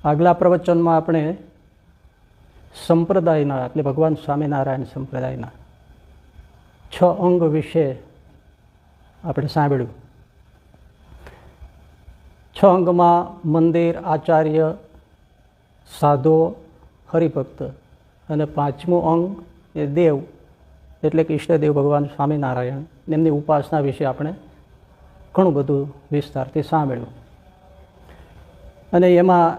આગલા પ્રવચનમાં આપણે સંપ્રદાયના એટલે ભગવાન સ્વામિનારાયણ સંપ્રદાયના 6 અંગ વિશે આપણે સાંભળ્યું. 6 અંગમાં મંદિર, આચાર્ય, સાધુ, હરિભક્ત અને 5મું અંગ એ દેવ એટલે કે ઈષ્ટદેવ ભગવાન સ્વામિનારાયણ એમની ઉપાસના વિશે આપણે ઘણું બધું વિસ્તારથી સાંભળ્યું. અને એમાં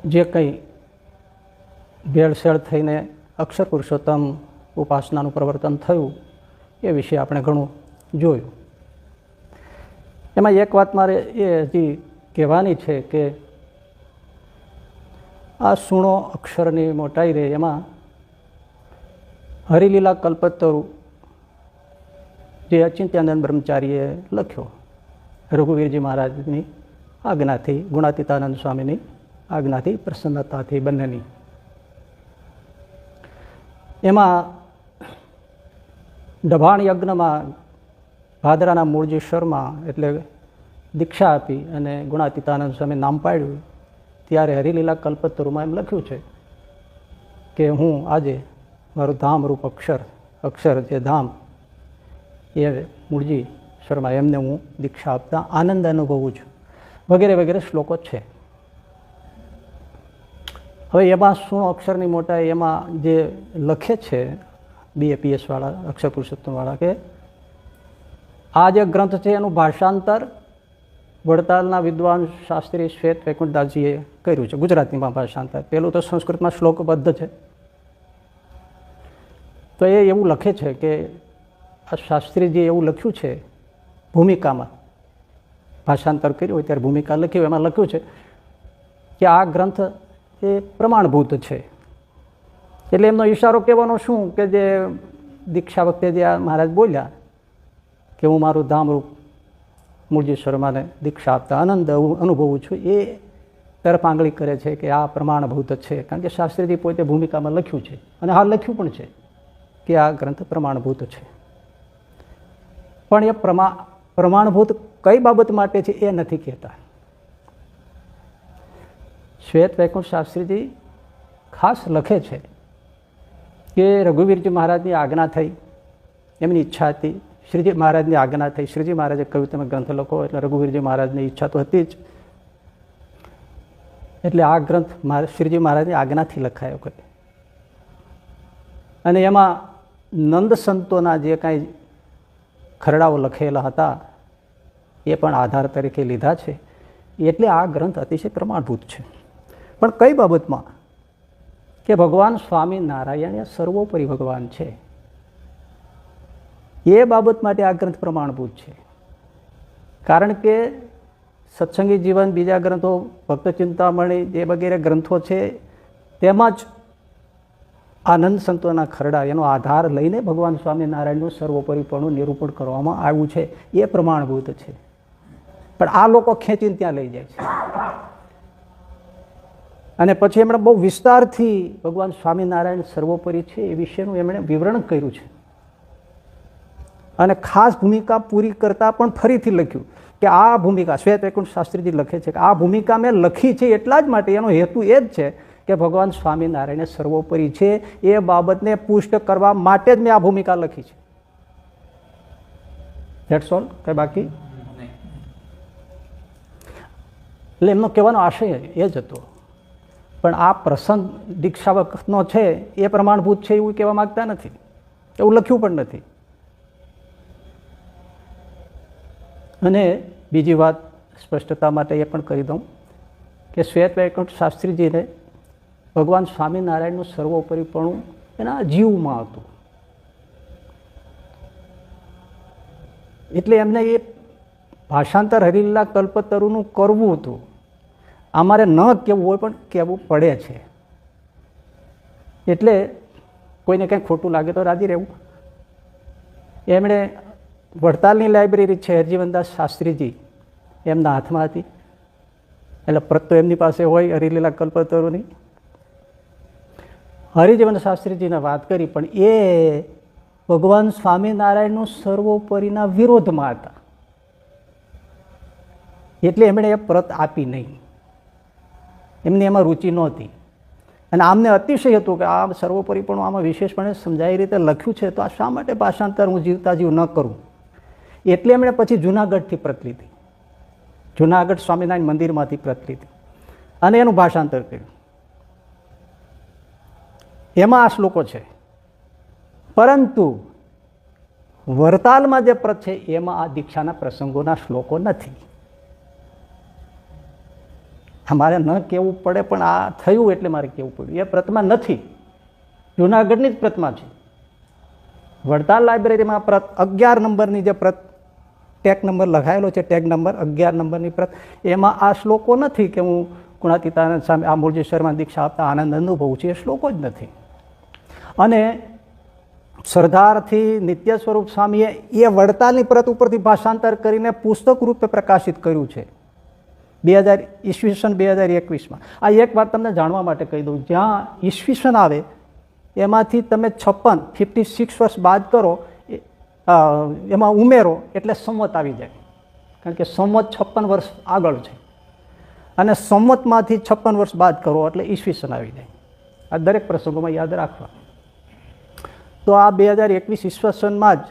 જે કંઈ ભેળસેળ થઈને અક્ષર પુરુષોત્તમ ઉપાસનાનું પ્રવર્તન થયું એ વિશે આપણે ઘણું જોયું. એમાં એક વાત મારે એ હજી કહેવાની છે કે આ સુણો અક્ષરની મોટાઈ રહે એમાં હરિલીલા કલ્પતરુ જે અચિંત્યાનંદ બ્રહ્મચારીએ લખ્યો રઘુવીરજી મહારાજની આજ્ઞાથી, ગુણાતીતાનંદ સ્વામીની આજ્ઞાથી, પ્રસન્નતાથી બંનેની. એમાં દભાણ યજ્ઞમાં ભાદરાના મૂળજી શર્મા એટલે દીક્ષા આપી અને ગુણાતીતાનંદ સ્વામી નામ પાડ્યું ત્યારે હરિલીલા કલ્પતરુમાં એમ લખ્યું છે કે હું આજે મારું ધામરૂપ અક્ષર જે ધામ એ મૂળજી શર્મા એમને હું દીક્ષા આપતા આનંદ અનુભવું છું વગેરે વગેરે શ્લોકો છે. હવે એમાં શું અક્ષરની મોટાઈ એમાં જે લખે છે BAPS વાળા, અક્ષર પુરુષોત્તમ વાળા, કે આ જે ગ્રંથ છે એનું ભાષાંતર વડતાલના વિદ્વાન શાસ્ત્રી શ્વેત વૈકુંઠદાસજીએ કર્યું છે ગુજરાતીમાં ભાષાંતર. પેલું તો સંસ્કૃતમાં શ્લોકબદ્ધ છે. તો એ એવું લખે છે કે આ શાસ્ત્રીજીએ એવું લખ્યું છે ભૂમિકામાં, ભાષાંતર કર્યું હોય ત્યારે ભૂમિકા લખી હોય એમાં લખ્યું છે કે આ ગ્રંથ એ પ્રમાણભૂત છે. એટલે એમનો ઈશારો કહેવાનો શું કે જે દીક્ષા વખતે જે આ મહારાજ બોલ્યા કે હું મારું ધામરૂપ મૂળજી શર્માને દીક્ષા આપતા આનંદ અનુભવું છું, એ તરફ આંગળી કરે છે કે આ પ્રમાણભૂત છે. કારણ કે શાસ્ત્રીજી પોતે ભૂમિકામાં લખ્યું છે અને હાલ લખ્યું પણ છે કે આ ગ્રંથ પ્રમાણભૂત છે. પણ એ પ્રમાણભૂત કઈ બાબત માટે છે એ નથી કહેતા. શ્વેત વૈકુંઠ શાસ્ત્રીજી ખાસ લખે છે કે રઘુવીરજી મહારાજની આજ્ઞા થઈ, એમની ઈચ્છા હતી, શ્રીજી મહારાજની આજ્ઞા થઈ. શ્રીજી મહારાજે કહ્યું તમે ગ્રંથ લખો, એટલે રઘુવીરજી મહારાજની ઈચ્છા તો હતી જ. એટલે આ ગ્રંથ શ્રીજી મહારાજની આજ્ઞાથી લખાયો કહે. અને એમાં નંદ સંતોના જે કાંઈ ખરડાઓ લખેલા હતા એ પણ આધાર તરીકે લીધા છે. એટલે આ ગ્રંથ અતિશય પ્રમાણભૂત છે. પણ કઈ બાબતમાં? કે ભગવાન સ્વામિનારાયણ એ સર્વોપરી ભગવાન છે એ બાબત માટે આ ગ્રંથ પ્રમાણભૂત છે. કારણ કે સત્સંગી જીવન, બીજા ગ્રંથો, ભક્ત ચિંતામણી જે વગેરે ગ્રંથો છે તેમાં જ આનંદ સંતોના ખરડા એનો આધાર લઈને ભગવાન સ્વામિનારાયણનું સર્વોપરીપણું નિરૂપણ કરવામાં આવ્યું છે. એ પ્રમાણભૂત છે. પણ આ લોકો ખેંચીને ત્યાં લઈ જાય છે અને પછી એમણે બહુ વિસ્તારથી ભગવાન સ્વામિનારાયણ સર્વોપરી છે એ વિશેનું એમણે વિવરણ કર્યું છે. અને ખાસ ભૂમિકા પૂરી કરતાં પણ ફરીથી લખ્યું કે આ ભૂમિકા શ્વેત વૈકુંઠ શાસ્ત્રીજી લખે છે કે આ ભૂમિકા મેં લખી છે એટલા જ માટે, એનો હેતુ એ જ છે કે ભગવાન સ્વામિનારાયણ સર્વોપરી છે એ બાબતને પુષ્ટ કરવા માટે જ મેં આ ભૂમિકા લખી છે. That's all. કંઈ બાકી? એટલે એમનો કહેવાનો આશય એ જ હતો. પણ આ પ્રસંગ દીક્ષા વખતનો છે એ પ્રમાણભૂત છે એવું કહેવા માગતા નથી, એવું લખ્યું પણ નથી. અને બીજી વાત સ્પષ્ટતા માટે એ પણ કરી દઉં કે શ્વેત વૈકુંઠ શાસ્ત્રીજીને ભગવાન સ્વામિનારાયણનું સર્વોપરીપણું એના જીવમાં હતું. એટલે એમને એ ભાષાંતર હરિલીલા કલ્પતરુનું કરવું હતું. અમારે ન કહેવું હોય પણ કહેવું પડે છે. એટલે કોઈને કંઈ ખોટું લાગે તો રાજી રહેવું. એમણે વડતાલની લાઇબ્રેરી છે હરજીવનદાસ શાસ્ત્રીજી એમના હાથમાં હતી, એટલે પ્રત તો એમની પાસે હોય હરિલીલા કલ્પતરુની. હરિજીવન શાસ્ત્રીજીને વાત કરી પણ એ ભગવાન સ્વામિનારાયણનું સર્વોપરીના વિરોધમાં હતા. એટલે એમણે એ પ્રત આપી નહીં. એમની એમાં રુચિ નહોતી. અને આમને અતિશય હતું કે આ સર્વોપરીપણું આમાં વિશેષપણે સમજાય રીતે લખ્યું છે, તો આ શા માટે ભાષાંતર હું જીવતા જીવ ન કરું. એટલે એમણે પછી જૂનાગઢથી પ્રત લીધી, જૂનાગઢ સ્વામિનારાયણ મંદિરમાંથી પ્રત લીધી અને એનું ભાષાંતર કર્યું. એમાં આ શ્લોકો છે, પરંતુ વરતાલમાં જે પ્રત છે એમાં આ દીક્ષાના પ્રસંગોના શ્લોકો નથી. મારે ન કહેવું પડે પણ આ થયું એટલે મારે કહેવું પડ્યું. એ પ્રતમાં નથી, જૂનાગઢની જ પ્રતમાં છે. વડતાલ લાઇબ્રેરીમાં પ્રત 11 નંબરની જે પ્રત ટેગ નંબર લખાયેલો છે, ટેગ નંબર 11 નંબરની પ્રત, એમાં આ શ્લોકો નથી કે હું ગુણાતીતાનંદ સામે આ મૂળજી શર્મા દીક્ષા આપતા આનંદ અનુભવું છું, એ શ્લોકો જ નથી. અને સરદારથી નિત્ય સ્વરૂપ સ્વામીએ એ વડતાલની પ્રત ઉપરથી ભાષાંતર કરીને પુસ્તક રૂપે પ્રકાશિત કર્યું છે 2021માં. આ એક વાત તમને જાણવા માટે કહી દઉં, જ્યાં ઈસવીસન આવે એમાંથી તમે 56 વર્ષ બાદ કરો, એમાં ઉમેરો એટલે સંવત આવી જાય, કારણ કે સંવત 56 વર્ષ આગળ છે, અને સંવતમાંથી 56 વર્ષ બાદ કરો એટલે ઈસવીસન આવી જાય. આ દરેક પ્રસંગોમાં યાદ રાખવા. તો આ 2021 ઈસવીસનમાં જ,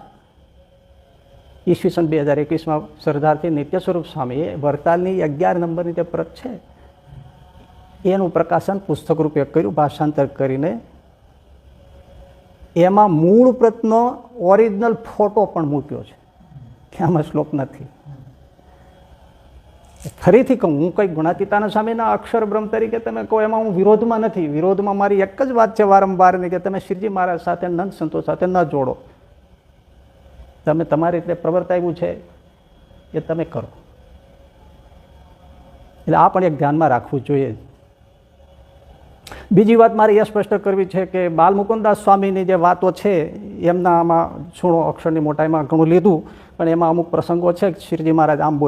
ઈસવીસન 2021માં સરદારથી નિત્ય સ્વરૂપ સ્વામીએ વરતાલની 11 નંબરની જે પ્રત છે એનું પ્રકાશન પુસ્તક રૂપે કર્યું, ભાષાંતર કરીને. એમાં મૂળ પ્રતનો ઓરિજિનલ ફોટો પણ મૂક્યો છે, કે આમાં શ્લોક નથી. ફરીથી કહું, હું કંઈ ગુણાતીતાનંદ સ્વામીના અક્ષર બ્રહ્મ તરીકે તમે કહો એમાં હું વિરોધમાં નથી. વિરોધમાં મારી એક જ વાત છે વારંવારની, કે તમે શ્રીજી મહારાજ સાથે, નંદ સંતો સાથે ન જોડો. તમે તમારી રીતે પ્રવર્તાવ્યું છે એ તમે કરો. એટલે આ પણ એક ધ્યાનમાં રાખવું જોઈએ. બીજી વાત મારે એ સ્પષ્ટ કરવી છે કે બાલમુકુદાસ સ્વામીની જે વાતો છે એમના આમાં છૂણો અક્ષરની મોટાઈમાં ઘણું લીધું, પણ એમાં અમુક પ્રસંગો છે કે શ્રીજી મહારાજ આમ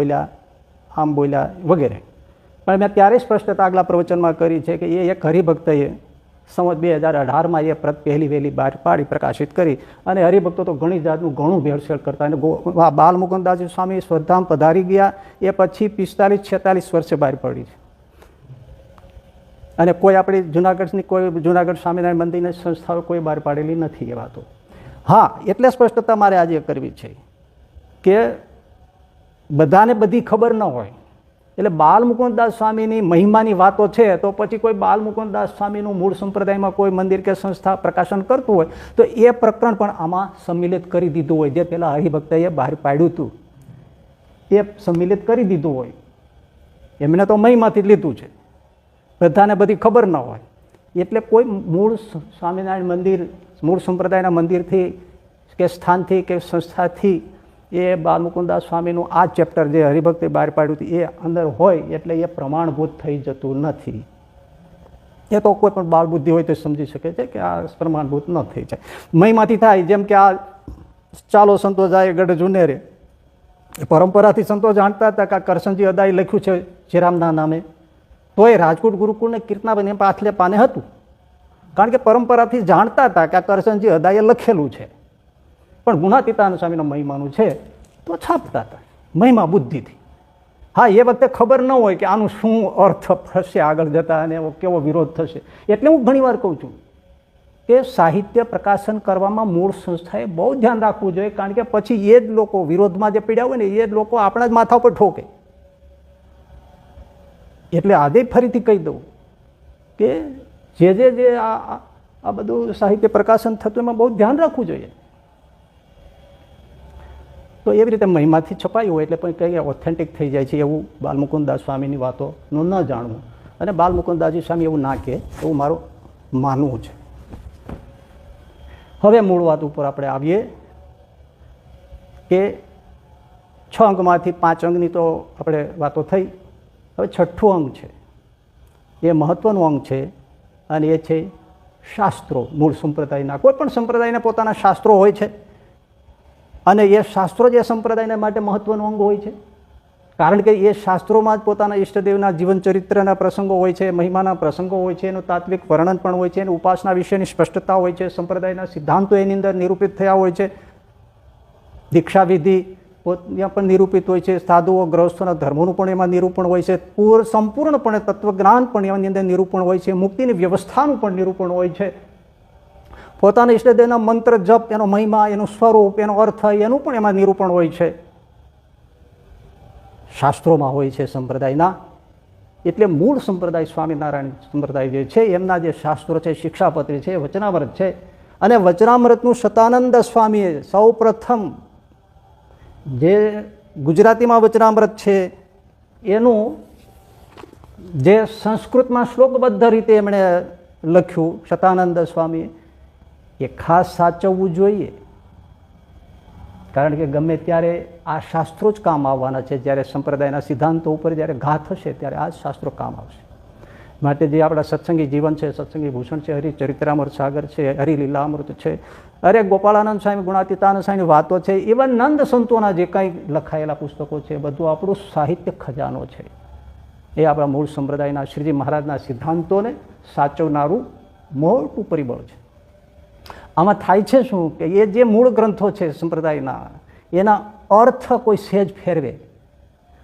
બોલ્યા વગેરે. પણ મેં ત્યારે સ્પષ્ટતા આગલા પ્રવચનમાં કરી છે કે એ એક હરિભક્તએ સંવત 2018માં એ પ્રત પહેલી વહેલી બહાર પાડી, પ્રકાશિત કરી. અને હરિભક્તો તો ઘણી જાતનું ઘણું ભેળસેળ કરતા, અને બાલમુકુદાસ સ્વામી સ્વધામ પધારી ગયા એ પછી 45-46 વર્ષે બહાર પડી છે. અને કોઈ આપણી જૂનાગઢની જૂનાગઢ સ્વામિનારાયણ મંદિરની સંસ્થાઓ કોઈ બહાર પાડેલી નથી એ વાતો. હા, એટલે સ્પષ્ટતા મારે આજે કરવી છે કે બધાને બધી ખબર ન હોય. એટલે બાલમુકુદાસ સ્વામીની મહિમાની વાતો છે, તો પછી કોઈ બાલમુકુદાસ સ્વામીનું મૂળ સંપ્રદાયમાં કોઈ મંદિર કે સંસ્થા પ્રકાશન કરતું હોય તો એ પ્રકરણ પણ આમાં સંમિલિત કરી દીધું હોય, જે પેલા હરિભક્તએ બહાર પાડ્યું હતું એ સંમિલિત કરી દીધું હોય. એમને તો મહિમાથી જ લીધું છે, બધાને બધી ખબર ન હોય. એટલે કોઈ મૂળ સ્વામિનારાયણ મંદિર, મૂળ સંપ્રદાયના મંદિરથી કે સ્થાનથી કે સંસ્થાથી એ બાલમુકુદાસ સ્વામીનું આ ચેપ્ટર જે હરિભક્તે બહાર પાડ્યું હતું એ અંદર હોય એટલે એ પ્રમાણભૂત થઈ જતું નથી. એ તો કોઈ પણ બાળ બુદ્ધિ હોય તો સમજી શકે છે કે આ પ્રમાણભૂત ન થઈ જાય. મહીમાંથી થાય, જેમ કે આ ચાલો સંતો જાય ગઢ જુનેરે, પરંપરાથી સંતો જાણતા હતા કે આ કરશનજી અદાએ લખ્યું છે શ્રીરામના નામે, તો એ રાજકોટ ગુરુકુળને કીર્તનાબેન એ પાછલે પાને હતું, કારણ કે પરંપરાથી જાણતા હતા કે આ કરશનજી અદાએ લખેલું છે. પણ ગુણાતીતાનંદ સ્વામીનો મહિમાનું છે તો છાપતા હતા મહિમા બુદ્ધિથી. હા, એ વખતે ખબર ન હોય કે આનું શું અર્થ થશે આગળ જતા અને કેવો વિરોધ થશે. એટલે હું ઘણીવાર કહું છું કે સાહિત્ય પ્રકાશન કરવામાં મૂળ સંસ્થાએ બહુ ધ્યાન રાખવું જોઈએ, કારણ કે પછી એ જ લોકો વિરોધમાં જે પીડ્યા હોય ને એ જ લોકો આપણા જ માથા ઉપર ઠોકે. એટલે આજે ફરીથી કહી દઉં કે જે આ બધું સાહિત્ય પ્રકાશન થતું એમાં બહુ ધ્યાન રાખવું જોઈએ. તો એવી રીતે મહિમાથી છપાયું હોય એટલે પણ કંઈ ઓથેન્ટિક થઈ જાય છે એવું બાલમુકુદાસ સ્વામીની વાતોનું ન જાણવું, અને બાલમુકુદાસજી સ્વામી એવું ના કહે એવું મારું માનવું છે. હવે મૂળ વાત ઉપર આપણે આવીએ કે 6 અંગમાંથી 5 અંગની તો આપણે વાતો થઈ. હવે 6થું અંગ છે, એ મહત્ત્વનું અંગ છે, અને એ છે શાસ્ત્રો. મૂળ સંપ્રદાયના, કોઈ પણ સંપ્રદાયના પોતાના શાસ્ત્રો હોય છે, અને એ શાસ્ત્રો જે સંપ્રદાયના માટે મહત્ત્વનું અંગ હોય છે, કારણ કે એ શાસ્ત્રોમાં જ પોતાના ઈષ્ટદેવના જીવન ચરિત્રના પ્રસંગો હોય છે, મહિમાના પ્રસંગો હોય છે, એનું તાત્વિક વર્ણન પણ હોય છે, એની ઉપાસના વિશેની સ્પષ્ટતા હોય છે, સંપ્રદાયના સિદ્ધાંતો એની અંદર નિરૂપિત થયા હોય છે, દીક્ષાવિધિ ત્યાં પણ નિરૂપિત હોય છે, સાધુઓ ગ્રહસ્થોના ધર્મોનું પણ એમાં નિરૂપણ હોય છે, સંપૂર્ણપણે તત્વજ્ઞાન પણ એની અંદર નિરૂપણ હોય છે, મુક્તિની વ્યવસ્થાનું પણ નિરૂપણ હોય છે, પોતાના ઈષ્ટદેવના મંત્ર જપ, એનો મહિમા, એનું સ્વરૂપ, એનો અર્થ, એનું પણ એમાં નિરૂપણ હોય છે, શાસ્ત્રોમાં હોય છે સંપ્રદાયના. એટલે મૂળ સંપ્રદાય સ્વામિનારાયણ સંપ્રદાય જે છે એમના જે શાસ્ત્રો છે, શિક્ષાપત્રી છે, વચનામૃત છે, અને વચનામૃતનું સતાનંદ સ્વામીએ સૌ પ્રથમ જે ગુજરાતીમાં વચનામૃત છે એનું જે સંસ્કૃતમાં શ્લોકબદ્ધ રીતે એમણે લખ્યું સતાનંદ સ્વામીએ, એ ખાસ સાચવવું જોઈએ. કારણ કે ગમે ત્યારે આ શાસ્ત્રો જ કામ આવવાના છે. જ્યારે સંપ્રદાયના સિદ્ધાંતો ઉપર જ્યારે ઘા થશે ત્યારે આ જ શાસ્ત્રો કામ આવશે. માટે જે આપણા સત્સંગી જીવન છે, સત્સંગી ભૂષણ છે, હરિચરિત્રામૃત સાગર છે, હરિલીલામૃત છે, અરે ગોપાળાનંદ સ્વામી, ગુણાતીતાનંદ સ્વામીની વાતો છે, ઇવન નંદ સંતોના જે કંઈ લખાયેલા પુસ્તકો છે, બધું આપણું સાહિત્ય ખજાનો છે. એ આપણા મૂળ સંપ્રદાયના શ્રીજી મહારાજના સિદ્ધાંતોને સાચવનારું મોટું પરિબળ છે. આમાં થાય છે શું કે એ જે મૂળ ગ્રંથો છે સંપ્રદાયના, એના અર્થ કોઈ સેજ ફેરવે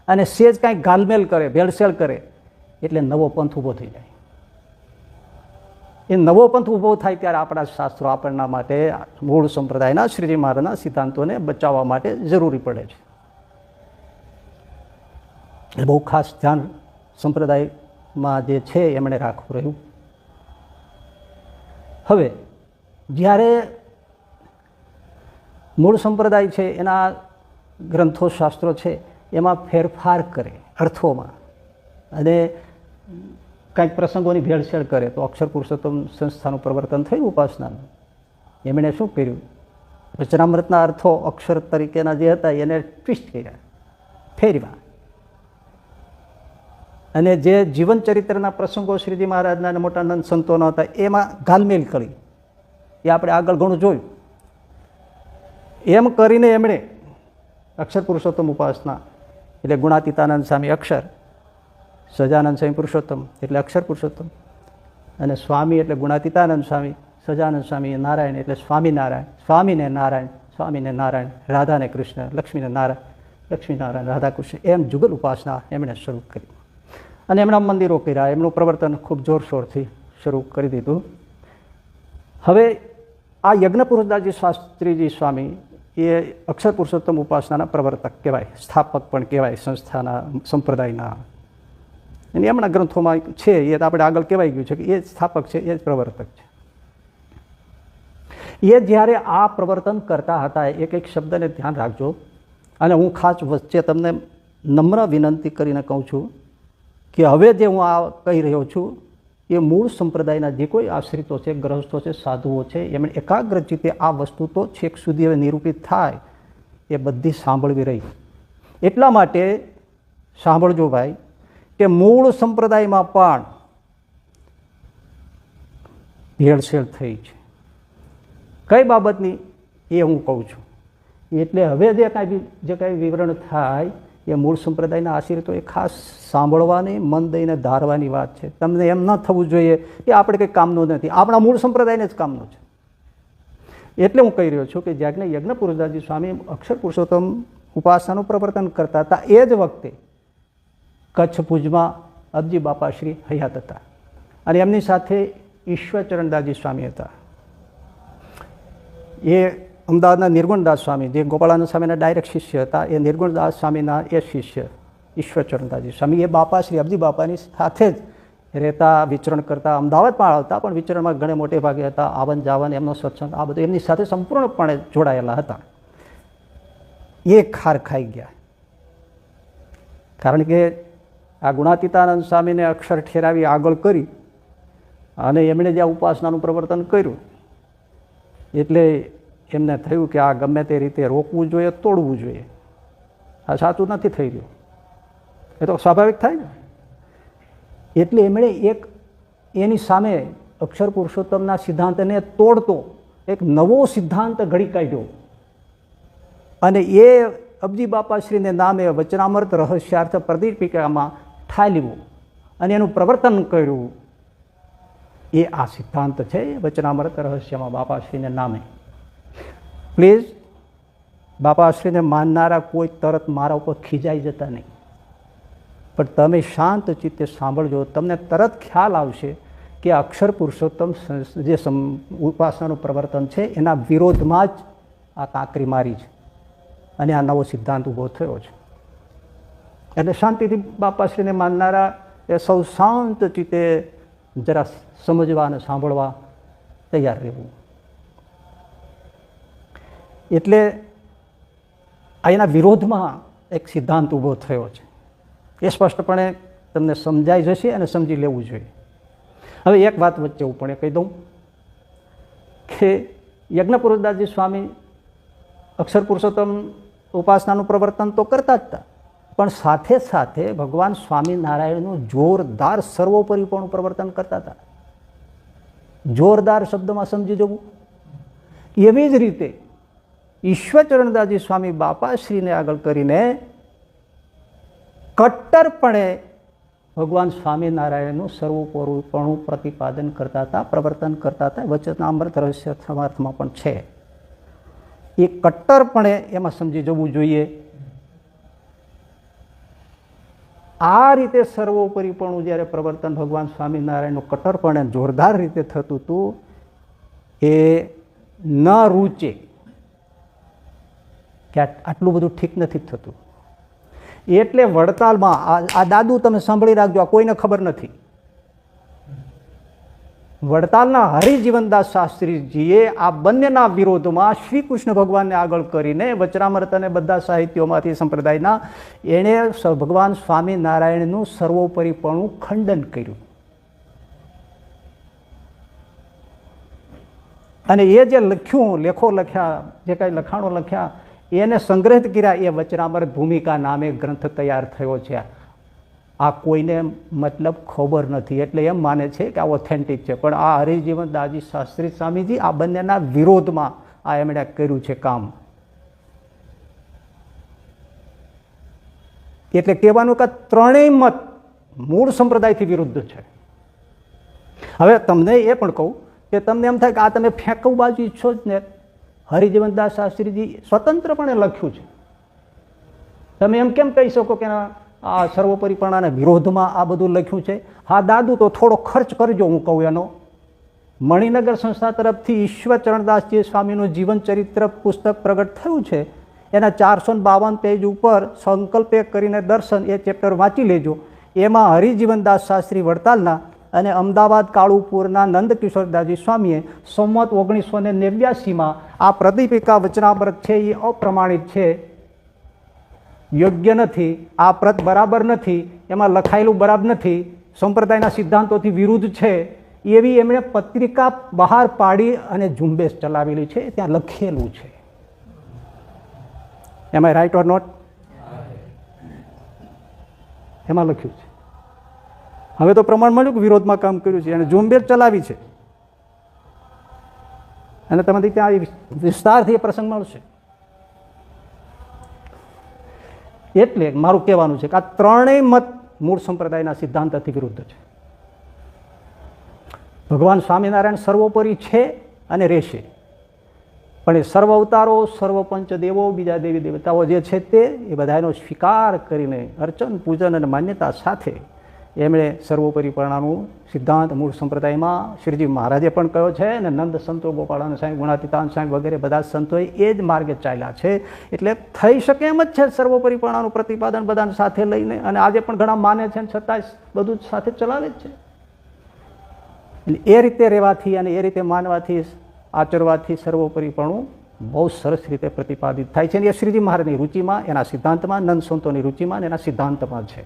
અને સેજ કાંઈ ગાલમેલ કરે, ભેળસેળ કરે, એટલે નવો પંથ ઊભો થઈ જાય. એ નવો પંથ ઊભો થાય ત્યારે આપણા શાસ્ત્રો આપણના માટે મૂળ સંપ્રદાયના શ્રીજી મહારાજના સિદ્ધાંતોને બચાવવા માટે જરૂરી પડે છે. એ બહુ ખાસ ધ્યાન સંપ્રદાયમાં જે છે એમણે રાખવું રહ્યું. હવે જ્યારે મૂળ સંપ્રદાય છે એના ગ્રંથો શાસ્ત્રો છે એમાં ફેરફાર કરે અર્થોમાં અને કંઈક પ્રસંગોની ભેળસેળ કરે તો અક્ષર પુરુષોત્તમ સંસ્થાનું પ્રવર્તન થયું ઉપાસનાનું. એમણે શું કર્યું? વચનામૃતના અર્થો અક્ષર તરીકેના જે હતા એને ટ્વિસ્ટ કર્યા, ફેરવ્યા, અને જે જીવન ચરિત્રના પ્રસંગો શ્રીજી મહારાજના અને મોટા નંદ સંતોના હતા એમાં ગાલમેલ કરી. એ આપણે આગળ ઘણું જોયું. એમ કરીને એમણે અક્ષર પુરુષોત્તમ ઉપાસના એટલે ગુણાતીતાનંદ સ્વામી અક્ષર, સહજાનંદ સ્વામી પુરુષોત્તમ એટલે અક્ષર પુરુષોત્તમ, અને સ્વામી એટલે ગુણાતીતાનંદ સ્વામી, સહજાનંદ સ્વામી નારાયણ એટલે સ્વામિનારાયણ, સ્વામીને નારાયણ, સ્વામીને નારાયણ, રાધાને કૃષ્ણ, લક્ષ્મીને નારાયણ, લક્ષ્મીનારાયણ, રાધા કૃષ્ણ, એમ જુગલ ઉપાસના એમણે શરૂ કરી. અને એમના મંદિરો કર્યા, એમનું પ્રવર્તન ખૂબ જોરશોરથી શરૂ કરી દીધું. હવે આ યજ્ઞપુરુષદાસજી શાસ્ત્રીજી સ્વામી એ અક્ષર પુરુષોત્તમ ઉપાસનાના પ્રવર્તક કહેવાય, સ્થાપક પણ કહેવાય સંસ્થાના, સંપ્રદાયના. અને એમના ગ્રંથોમાં છે, એ આપણે આગળ કહેવાય ગયું છે કે એ સ્થાપક છે, એ જ પ્રવર્તક છે. એ જ્યારે આ પ્રવર્તન કરતા હતા, એક એક શબ્દને ધ્યાન રાખજો, અને હું ખાસ વચ્ચે તમને નમ્ર વિનંતી કરીને કહું છું કે હવે જે હું આ કહી રહ્યો છું એ મૂળ સંપ્રદાયના જે કોઈ આશ્રિતો છે, ગ્રહસ્થો છે, સાધુઓ છે, એમણે એકાગ્ર ચિત્તે આ વસ્તુ તો છેક સુધી હવે નિરૂપિત થાય એ બધી સાંભળવી રહી. એટલા માટે સાંભળજો ભાઈ કે મૂળ સંપ્રદાયમાં પણ ભેળસેળ થઈ છે. કઈ બાબતની એ હું કહું છું. એટલે હવે જે કાંઈ વિવરણ થાય એ મૂળ સંપ્રદાયના આશ્રિતો એ ખાસ સાંભળવાની, મન દઈને ધારવાની વાત છે. તમને એમ ન થવું જોઈએ કે આપણે કંઈ કામનું નથી, આપણા મૂળ સંપ્રદાયને જ કામનું છે. એટલે હું કહી રહ્યો છું કે જ્યારે યજ્ઞપુરુષદાસજી સ્વામી અક્ષર પુરુષોત્તમ ઉપાસનાનું પ્રવર્તન કરતા હતા એ જ વખતે કચ્છ ભુજમાં અબજી બાપાશ્રી હયાત હતા, અને એમની સાથે ઈશ્વરચરણદાસજી સ્વામી હતા. એ અમદાવાદના નિર્ગુણદાસ સ્વામી, જે ગોપાળાનંદ સ્વામીના ડાયરેક્ટ શિષ્ય હતા, એ નિર્ગુણદાસ સ્વામીના એ શિષ્ય ઈશ્વરચરણદાસજી સ્વામી એ બાપાશ્રી અબજી બાપાની સાથે જ રહેતા, વિચરણ કરતા, અમદાવાદમાં આવતા, પણ વિચરણમાં ઘણે મોટે ભાગે હતા. આવન જાવન, એમનો સત્સંગ, આ બધું એમની સાથે સંપૂર્ણપણે જોડાયેલા હતા. એ ખાર ખાઈ ગયા, કારણ કે આ ગુણાતીતાનંદ સ્વામીને અક્ષર ઠેરાવી આગળ કરી અને એમણે જે આ ઉપાસનાનું પ્રવર્તન કર્યું એટલે એમને થયું કે આ ગમે તે રીતે રોકવું જોઈએ, તોડવું જોઈએ, આ સાચું નથી થઈ રહ્યું. એ તો સ્વાભાવિક થાય ને. એટલે એમણે એક એની સામે અક્ષર પુરુષોત્તમના સિદ્ધાંતને તોડતો એક નવો સિદ્ધાંત ઘડી કાઢ્યો, અને એ અબજી બાપાશ્રીને નામે વચનામૃત રહસ્યાર્થ પ્રદીપિકામાં ઠાલ્યું અને એનું પ્રવર્તન કર્યું. એ આ સિદ્ધાંત છે વચનામૃત રહસ્યમાં બાપાશ્રીને નામે. પ્લીઝ બાપાશ્રીને માનનારા કોઈ તરત મારા ઉપર ખીજાઈ જતા નહીં, પણ તમે શાંત ચિત્તે સાંભળજો, તમને તરત ખ્યાલ આવશે કે અક્ષર પુરુષોત્તમ જે ઉપાસનાનું પ્રવર્તન છે એના વિરોધમાં જ આ કાંકરી મારી છે અને આ નવો સિદ્ધાંત ઊભો થયો છે. એટલે શાંતિથી બાપાશ્રીને માનનારા એ સૌ શાંત ચિત્તે જરા સમજવા અને સાંભળવા તૈયાર રહેવું. એટલે એના વિરોધમાં એક સિદ્ધાંત ઊભો થયો છે, એ સ્પષ્ટપણે તમને સમજાઈ જશે અને સમજી લેવું જોઈએ. હવે એક વાત વચ્ચે હું પણ કહી દઉં કે યજ્ઞપુરદાસજી સ્વામી અક્ષર પુરુષોત્તમ ઉપાસનાનું પ્રવર્તન તો કરતા જ હતા, પણ સાથે સાથે ભગવાન સ્વામિનારાયણનું જોરદાર સર્વોપરીપણું પ્રવર્તન કરતા હતા. જોરદાર શબ્દમાં સમજી જવું. એવી જ રીતે ઈશ્વરચરણદાસજી સ્વામી બાપાશ્રીને આગળ કરીને કટ્ટરપણે ભગવાન સ્વામિનારાયણનું સર્વોપરીપણું પ્રતિપાદન કરતા હતા, પ્રવર્તન કરતા હતા. વચનામૃત રહસ્ય સમાર્થમાં પણ છે. એ કટ્ટરપણે એમાં સમજી જવું જોઈએ. આ રીતે સર્વોપરીપણું જ્યારે પ્રવર્તન ભગવાન સ્વામિનારાયણનું કટ્ટરપણે જોરદાર રીતે થતું હતું, એ ન રૂચે કે આટલું બધું ઠીક નથી થતું. એટલે વડતાલમાં આ દાદુ તમે સાંભળી રાખજો, આ કોઈને ખબર નથી. વડતાલના હરિજીવનદાસ શાસ્ત્રીજીએ આ બંનેના વિરોધમાં શ્રી કૃષ્ણ ભગવાનને આગળ કરીને વચનામૃત અને બધા સાહિત્યોમાંથી સંપ્રદાયના એણે ભગવાન સ્વામિનારાયણનું સર્વોપરીપણું ખંડન કર્યું. અને એ જે લખ્યું, લેખો લખ્યા, જે કાંઈ લખાણો લખ્યા, એને સંગ્રહિત કર્યા, એ વચનામૃત ભૂમિકા નામે ગ્રંથ તૈયાર થયો છે. આ કોઈને મતલબ ખબર નથી, એટલે એમ માને છે કે આ ઓથેન્ટિક છે. પણ આ હરિજીવનદાસજી શાસ્ત્રી સ્વામીજી આ બંનેના વિરોધમાં આ એમણે કર્યું છે કામ. એટલે કહેવાનું કે ત્રણેય મત મૂળ સંપ્રદાયથી વિરુદ્ધ છે. હવે તમને એ પણ કહું કે તમને એમ થાય કે આ તમે ફેંકવું બાજુ ઈચ્છો જ ને, હરિજીવનદાસ શાસ્ત્રીજી સ્વતંત્રપણે લખ્યું છે. તમે એમ કેમ કહી શકો કે આ સર્વોપરીપણાના વિરોધમાં આ બધું લખ્યું છે? હા દાદુ, તો થોડો ખર્ચ કરજો. હું કહું એનો, મણિનગર સંસ્થા તરફથી ઈશ્વરચરણદાસજી સ્વામીનું જીવન ચરિત્ર પુસ્તક પ્રગટ થયું છે. એના 452 પેજ ઉપર સંકલ્પે કરીને દર્શન એ ચેપ્ટર વાંચી લેજો. એમાં હરિજીવનદાસ શાસ્ત્રી વડતાલના અને અમદાવાદ કાળુપુરના નંદકિશોરદાસજી સ્વામીએ સંમત 1989માં આ પ્રદીપિકા વચનામૃત છે એ અપ્રમાણિત છે, યોગ્ય નથી, આ પ્રત બરાબર નથી, એમાં લખાયેલું બરાબર નથી, સંપ્રદાયના સિદ્ધાંતોથી વિરુદ્ધ છે, એવી એમણે પત્રિકા બહાર પાડી અને ઝુંબેશ ચલાવેલી છે. ત્યાં લખેલું છે. એમાં રાઈટ ઓર નોટ? એમાં લખ્યું છે. હવે તો પ્રમાણ મળ્યું કે વિરોધમાં કામ કર્યું છે અને ઝુંબેશ ચલાવી છે. અને તમારી ત્યાં વિસ્તારથી એ પ્રસંગ મળશે. એટલે મારું કહેવાનું છે કે આ ત્રણેય મત મૂળ સંપ્રદાયના સિદ્ધાંતથી વિરુદ્ધ છે. ભગવાન સ્વામિનારાયણ સર્વોપરી છે અને રહેશે, પણ એ સર્વ અવતારો, સર્વ પંચદેવો, બીજા દેવી દેવતાઓ જે છે તે એ બધાનો સ્વીકાર કરીને અર્ચન, પૂજન અને માન્યતા સાથે એમણે સર્વોપરીપણાનું સિદ્ધાંત મૂળ સંપ્રદાયમાં શ્રીજી મહારાજે પણ કહ્યો છે અને નંદ સંતો, ગોપાળાન સ્વામી, ગુણાતીતાન સ્વામી વગેરે બધા સંતોએ એ જ માર્ગે ચાલ્યા છે. એટલે થઈ શકે એમ જ છે સર્વોપરીપણાનું પ્રતિપાદન બધાને સાથે લઈને, અને આજે પણ ઘણા માને છે છતાં બધું જ સાથે ચલાવે જ છે. એટલે એ રીતે રહેવાથી અને એ રીતે માનવાથી, આચરવાથી સર્વોપરીપણું બહુ સરસ રીતે પ્રતિપાદિત થાય છે. અને એ શ્રીજી મહારાજની રુચિમાં, એના સિદ્ધાંતમાં, નંદ સંતોની રુચિમાં, એના સિદ્ધાંતમાં છે.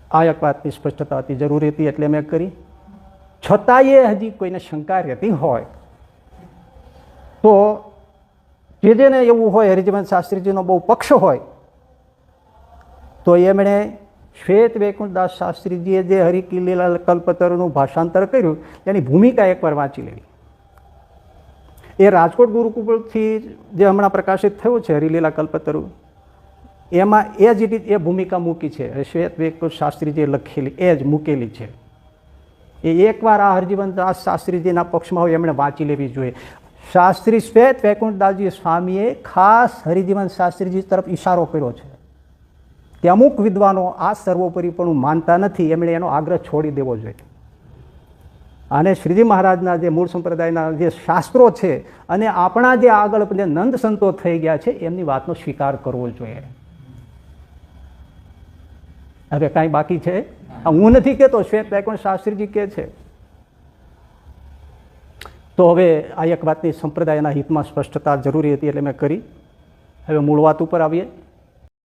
આ એક વાતની સ્પષ્ટતા અતિ જરૂરી હતી એટલે મેં કરી. છતાંય હજી કોઈને શંકા રહેતી હોય તો જેને એવું હોય, હરિજીવન શાસ્ત્રીજીનો બહુ પક્ષ હોય, તો એમણે શ્વેત વૈકુંઠદાસ શાસ્ત્રીજીએ જે હરિલીલા કલ્પતરુનું ભાષાંતર કર્યું એની ભૂમિકા એકવાર વાંચી લેવી. એ રાજકોટ ગુરુકુળથી જે હમણાં પ્રકાશિત થયું છે હરિલીલા કલ્પતરુ, એમાં એ જ એ ભૂમિકા મૂકી છે. શ્વેત વૈકુંઠ શાસ્ત્રીજીએ લખેલી એ જ મૂકેલી છે. એ એકવાર આ હરિજીવનદાસ શાસ્ત્રીજીના પક્ષમાં હોય એમણે વાંચી લેવી જોઈએ. શાસ્ત્રી શ્વેત વૈકુંઠદાસજી સ્વામીએ ખાસ હરિજીવન શાસ્ત્રીજી તરફ ઈશારો કર્યો છે કે અમુક વિદ્વાનો આ સર્વોપરીપણું માનતા નથી, એમણે એનો આગ્રહ છોડી દેવો જોઈએ. અને શ્રીજી મહારાજના જે મૂળ સંપ્રદાયના જે શાસ્ત્રો છે અને આપણા જે આગળ જે નંદ સંતો થઈ ગયા છે એમની વાતનો સ્વીકાર કરવો જોઈએ. હવે કાંઈ બાકી છે? હું નથી કહેતો, શ્વેત વૈકુંઠ શાસ્ત્રીજી કહે છે. તો હવે આ એક વાતની સંપ્રદાયના હિતમાં સ્પષ્ટતા જરૂરી હતી એટલે મેં કરી. હવે મૂળ વાત ઉપર આવીએ.